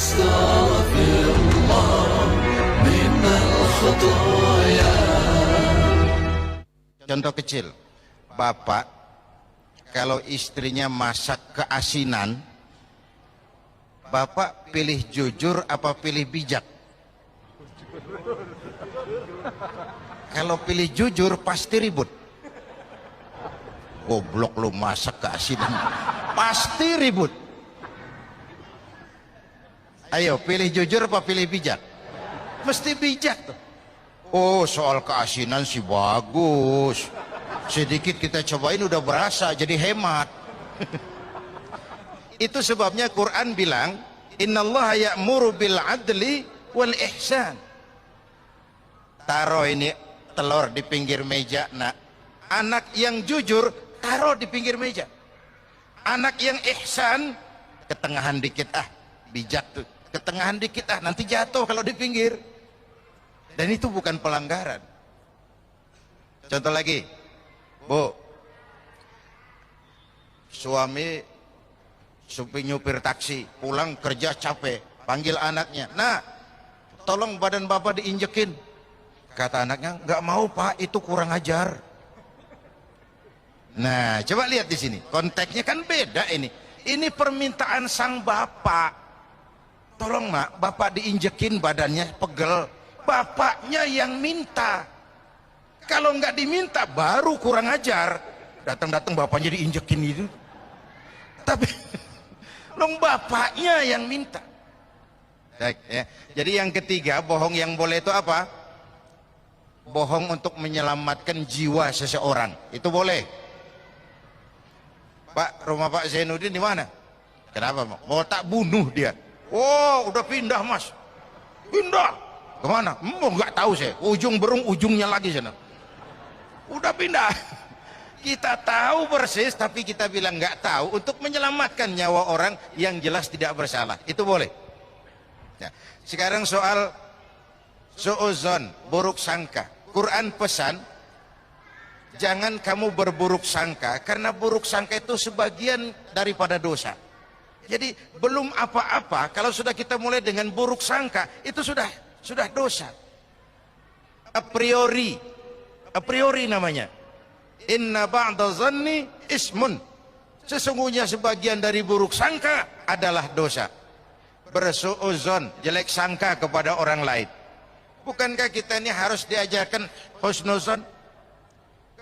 أستغفر الله من الخطايا. Contoh kecil, bapak kalau istrinya masak keasinan, bapak pilih jujur apa pilih bijak? Kalau pilih jujur pasti ribut. Goblok lu masak keasinan, pasti ribut. Ayo pilih jujur apa pilih bijak? Mesti bijak tuh. Oh, soal keasinan sih bagus. Sedikit kita cobain udah berasa, jadi hemat. Itu sebabnya Quran bilang, innallaha ya'muru bil adli wal ihsan. Taruh ini telur di pinggir meja, nak. Anak yang jujur, taruh di pinggir meja. Anak yang ihsan, ketengahan dikit, bijak tuh. Ketengahan dikit, nanti jatuh kalau di pinggir. Dan itu bukan pelanggaran. Contoh lagi, Bu, suami nyupir taksi, pulang kerja capek, panggil anaknya, nah tolong badan bapak diinjekin. Kata anaknya, nggak mau pak, itu kurang ajar. Nah coba lihat di sini, konteksnya kan beda ini. Ini permintaan sang bapak, tolong mak, bapak diinjekin badannya pegel. Bapaknya yang minta. Kalau nggak diminta baru kurang ajar. Datang-datang bapaknya diinjekin itu. Tapi dong bapaknya yang minta. Baik, ya. Jadi yang ketiga, bohong yang boleh itu apa? Bohong untuk menyelamatkan jiwa seseorang. Itu boleh. Pak, rumah Pak Zainuddin di mana? Kenapa, Mak? Mau tak bunuh dia. Oh, udah pindah, Mas. Pindah. Kemana? Nggak tahu saya. Ujung berung ujungnya lagi sana. Udah pindah. Kita tahu persis, tapi kita bilang nggak tahu untuk menyelamatkan nyawa orang yang jelas tidak bersalah. Itu boleh. Ya. Sekarang soal su'uzon, buruk sangka. Quran pesan, jangan kamu berburuk sangka, karena buruk sangka itu sebagian daripada dosa. Jadi belum apa-apa, kalau sudah kita mulai dengan buruk sangka, itu sudah dosa. A priori namanya. Inna ba'da zanni ismun. Sesungguhnya sebagian dari buruk sangka adalah dosa. Bersu'uzon, jelek sangka kepada orang lain. Bukankah kita ini harus diajarkan husnuzon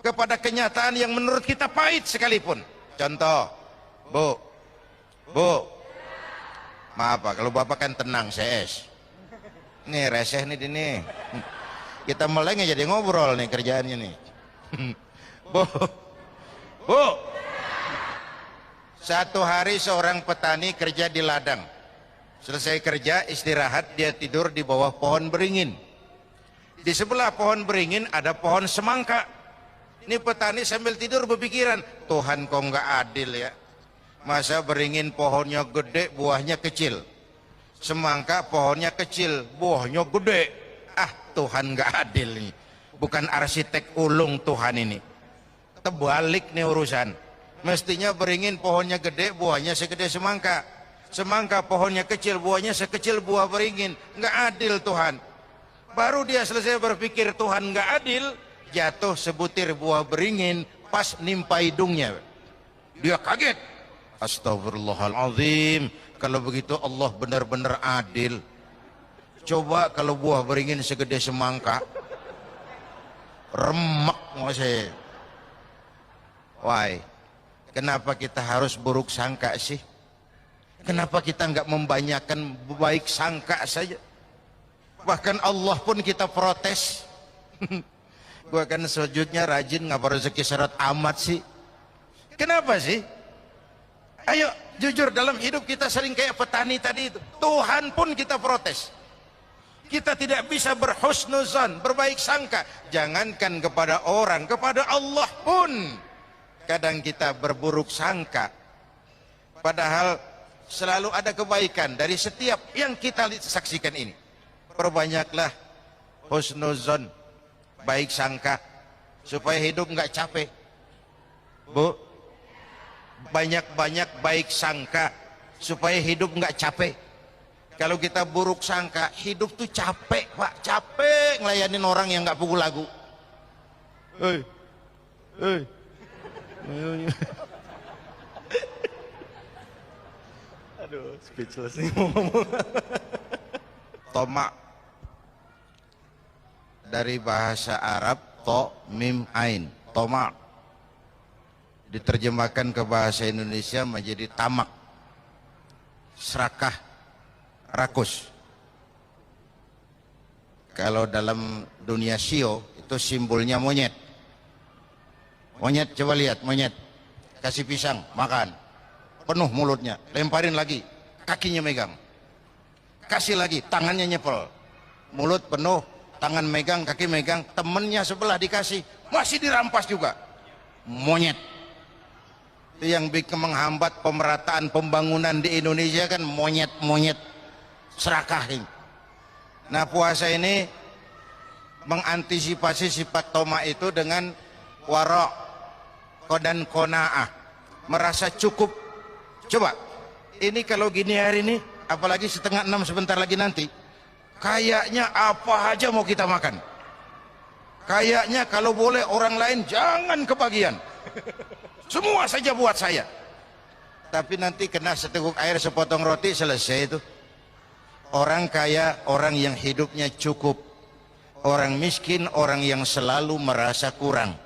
kepada kenyataan yang menurut kita pahit sekalipun? Contoh, Bu, maaf Pak, kalau Bapak kan tenang, CS. Nih reseh nih ini. Kita meleng jadi ngobrol nih kerjaannya nih. Bu, satu hari seorang petani kerja di ladang. Selesai kerja, istirahat, dia tidur di bawah pohon beringin. Di sebelah pohon beringin ada pohon semangka. Ini petani sambil tidur berpikiran, Tuhan kok nggak adil ya. Masa beringin pohonnya gede, buahnya kecil. Semangka pohonnya kecil, buahnya gede. Tuhan nggak adil nih. Bukan arsitek ulung Tuhan ini. Terbalik nih urusan. Mestinya beringin pohonnya gede, buahnya segede semangka. Semangka pohonnya kecil, buahnya sekecil buah beringin. Nggak adil Tuhan. Baru dia selesai berpikir Tuhan nggak adil, jatuh sebutir buah beringin pas nimpa hidungnya. Dia kaget. Astagfirullahaladzim. Kalau begitu Allah benar-benar adil. Coba kalau buah beringin segede semangka, remak masih. Why? Kenapa kita harus buruk sangka sih? Kenapa kita nggak membanyakan baik sangka saja? Bahkan Allah pun kita protes. Gua kan sujudnya rajin, ngapa rezeki syarat amat sih? Kenapa sih? Ayo jujur, dalam hidup kita sering kayak petani tadi itu. Tuhan pun kita protes. Kita tidak bisa berhusnuzan, berbaik sangka. Jangankan kepada orang, kepada Allah pun kadang kita berburuk sangka. Padahal selalu ada kebaikan dari setiap yang kita saksikan ini. Perbanyaklah husnuzan, baik sangka, supaya hidup nggak capek. Bu, banyak-banyak baik sangka supaya hidup nggak capek. Kalau kita buruk sangka, hidup tuh capek, Pak. Capek ngelayanin orang yang nggak pukul lagu. Hei, hei. Aduh, speechless nih ngomong. Tomak dari bahasa Arab to mim ain. Tomak diterjemahkan ke bahasa Indonesia menjadi tamak, serakah, rakus. Kalau dalam dunia sio itu simbolnya monyet. Monyet, coba lihat monyet, kasih pisang makan, penuh mulutnya, lemparin lagi, kakinya megang, kasih lagi, tangannya nyepel, mulut penuh, tangan megang, kaki megang, temennya sebelah dikasih, masih dirampas juga. Monyet itu yang bikin menghambat pemerataan pembangunan di Indonesia kan, monyet-monyet serakah ini. Nah, puasa ini mengantisipasi sifat tomak itu dengan warok dan kona'ah, merasa cukup. Coba ini kalau gini hari ini, apalagi 5:30 sebentar lagi nanti, kayaknya apa aja mau kita makan. Kayaknya kalau boleh orang lain jangan kebagian, semua saja buat saya. Tapi nanti kena seteguk air sepotong roti, selesai itu. Orang kaya, orang yang hidupnya cukup. Orang miskin, orang yang selalu merasa kurang.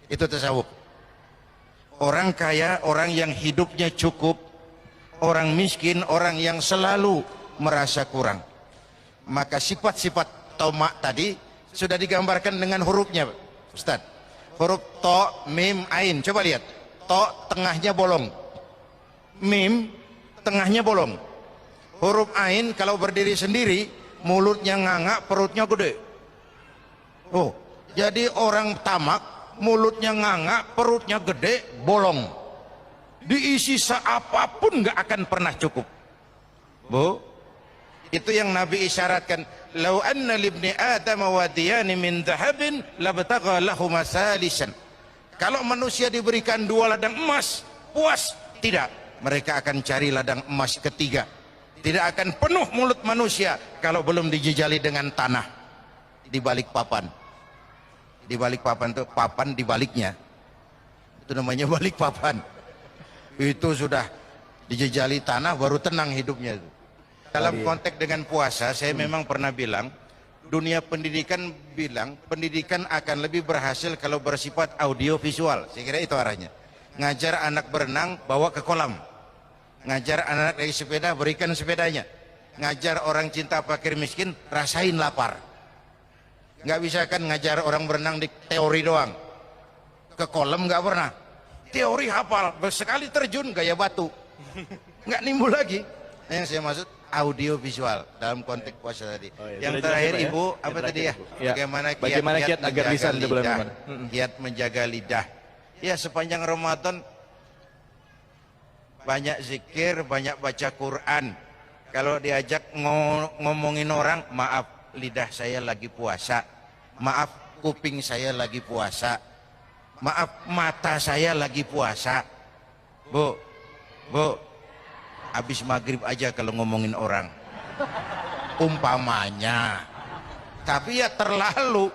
Itu tasawuf. Orang kaya, orang yang hidupnya cukup. Orang miskin, orang yang selalu merasa kurang. Maka sifat-sifat tomak tadi sudah digambarkan dengan hurufnya, Ustaz. Huruf to, mim, ain. Coba lihat. To tengahnya bolong. Mim tengahnya bolong. Huruf ain kalau berdiri sendiri, mulutnya nganga, perutnya gede. Oh, jadi orang tamak, mulutnya nganga, perutnya gede, bolong. Diisi seapapun nggak akan pernah cukup. Bu, itu yang Nabi isyaratkan. Lau anna libni Adam wadiyani min dhahabin labtagha lahu masalisan. Kalau manusia diberikan 2 ladang emas, puas? Tidak. Mereka akan cari ladang emas ketiga. Tidak akan penuh mulut manusia kalau belum dijejali dengan tanah di balik papan. Di balik papan itu papan di baliknya. Itu namanya balik papan. Itu sudah dijejali tanah baru tenang hidupnya itu. Dalam konteks dengan puasa, saya memang pernah bilang, dunia pendidikan bilang pendidikan akan lebih berhasil kalau bersifat audio visual. Saya kira itu arahnya. Ngajar anak berenang, bawa ke kolam. Ngajar anak naik sepeda, berikan sepedanya. Ngajar orang cinta fakir miskin, rasain lapar. Nggak bisa kan ngajar orang berenang di teori doang. Ke kolam nggak pernah. Teori hafal, sekali terjun gaya batu. Nggak nimbul lagi. Yang saya maksud audio visual dalam konteks puasa tadi. Oh, iya. Yang terakhir ya? Ibu, apa yang tadi ya? Ya. Bagaimana kiat agar lisan lidah, kiat menjaga lidah. Ya, sepanjang Ramadan banyak zikir, banyak baca Quran. Kalau diajak ngomongin orang, maaf lidah saya lagi puasa, maaf kuping saya lagi puasa, maaf mata saya lagi puasa. Bu, habis maghrib aja kalau ngomongin orang, umpamanya. Tapi ya terlalu,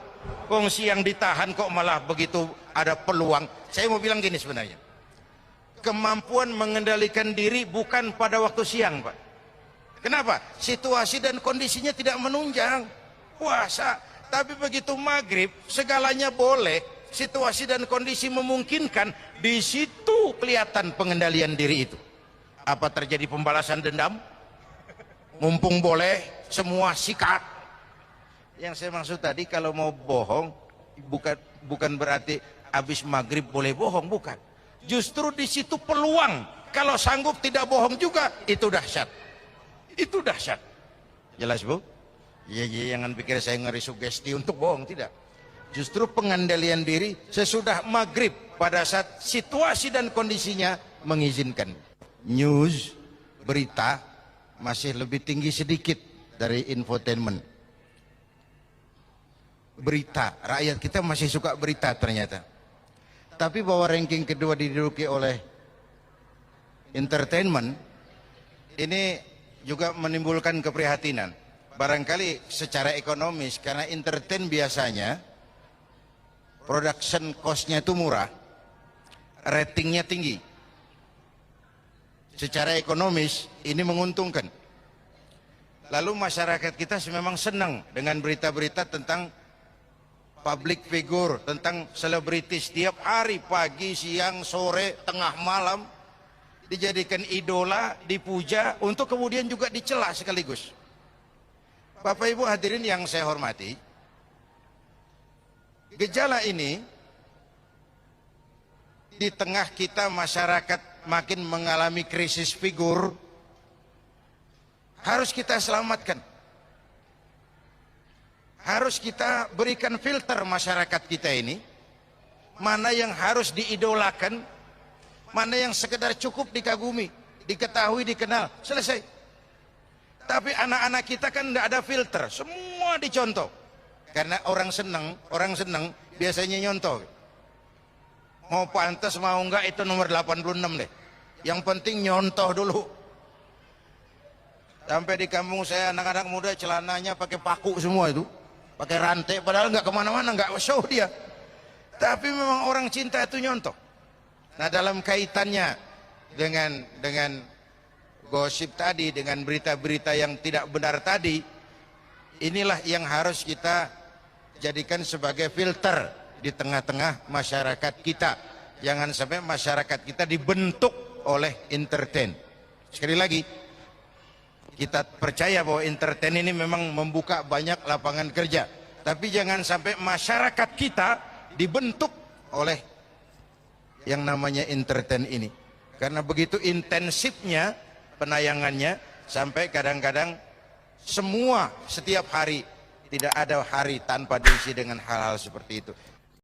kong siang ditahan kok malah begitu ada peluang. Saya mau bilang gini sebenarnya, kemampuan mengendalikan diri bukan pada waktu siang, Pak. Kenapa? Situasi dan kondisinya tidak menunjang puasa. Tapi begitu maghrib, segalanya boleh, situasi dan kondisi memungkinkan, di situ kelihatan pengendalian diri itu. Apa terjadi pembalasan dendam? Mumpung boleh, semua sikat. Yang saya maksud tadi, kalau mau bohong, bukan berarti habis maghrib boleh bohong, bukan. Justru di situ peluang. Kalau sanggup tidak bohong juga, itu dahsyat. Itu dahsyat. Jelas, Bu? Iya, jangan pikir saya ngeri sugesti untuk bohong, tidak. Justru pengendalian diri sesudah maghrib, pada saat situasi dan kondisinya mengizinkan. News, berita masih lebih tinggi sedikit dari infotainment. Berita, rakyat kita masih suka berita ternyata. Tapi bahwa ranking kedua diduduki oleh entertainment, ini juga menimbulkan keprihatinan. Barangkali secara ekonomis, karena entertain biasanya production cost-nya itu murah, ratingnya tinggi. Secara ekonomis ini menguntungkan. Lalu masyarakat kita memang senang dengan berita-berita tentang public figure, tentang selebritis. Setiap hari, pagi, siang, sore, tengah malam, dijadikan idola, dipuja, untuk kemudian juga dicela sekaligus. Bapak Ibu hadirin yang saya hormati, gejala ini di tengah kita masyarakat makin mengalami krisis figur, harus kita selamatkan. Harus kita berikan filter masyarakat kita ini. Mana yang harus diidolakan, mana yang sekedar cukup dikagumi, diketahui, dikenal, selesai. Tapi anak-anak kita kan tidak ada filter, semua dicontoh. Karena orang senang biasanya nyontoh. Mau pantas mau enggak itu nomor 86 deh. Yang penting nyontoh dulu. Sampai di kampung saya anak-anak muda celananya pakai paku semua itu, pakai rantai, padahal nggak kemana-mana, nggak show dia. Tapi memang orang cinta itu nyontoh. Nah, dalam kaitannya dengan gosip tadi, dengan berita-berita yang tidak benar tadi, inilah yang harus kita jadikan sebagai filter di tengah-tengah masyarakat kita. Jangan sampai masyarakat kita dibentuk oleh entertain. Sekali lagi, kita percaya bahwa entertain ini memang membuka banyak lapangan kerja. Tapi jangan sampai masyarakat kita dibentuk oleh yang namanya entertain ini. Karena begitu intensifnya penayangannya, sampai kadang-kadang setiap hari, tidak ada hari tanpa diisi dengan hal-hal seperti itu.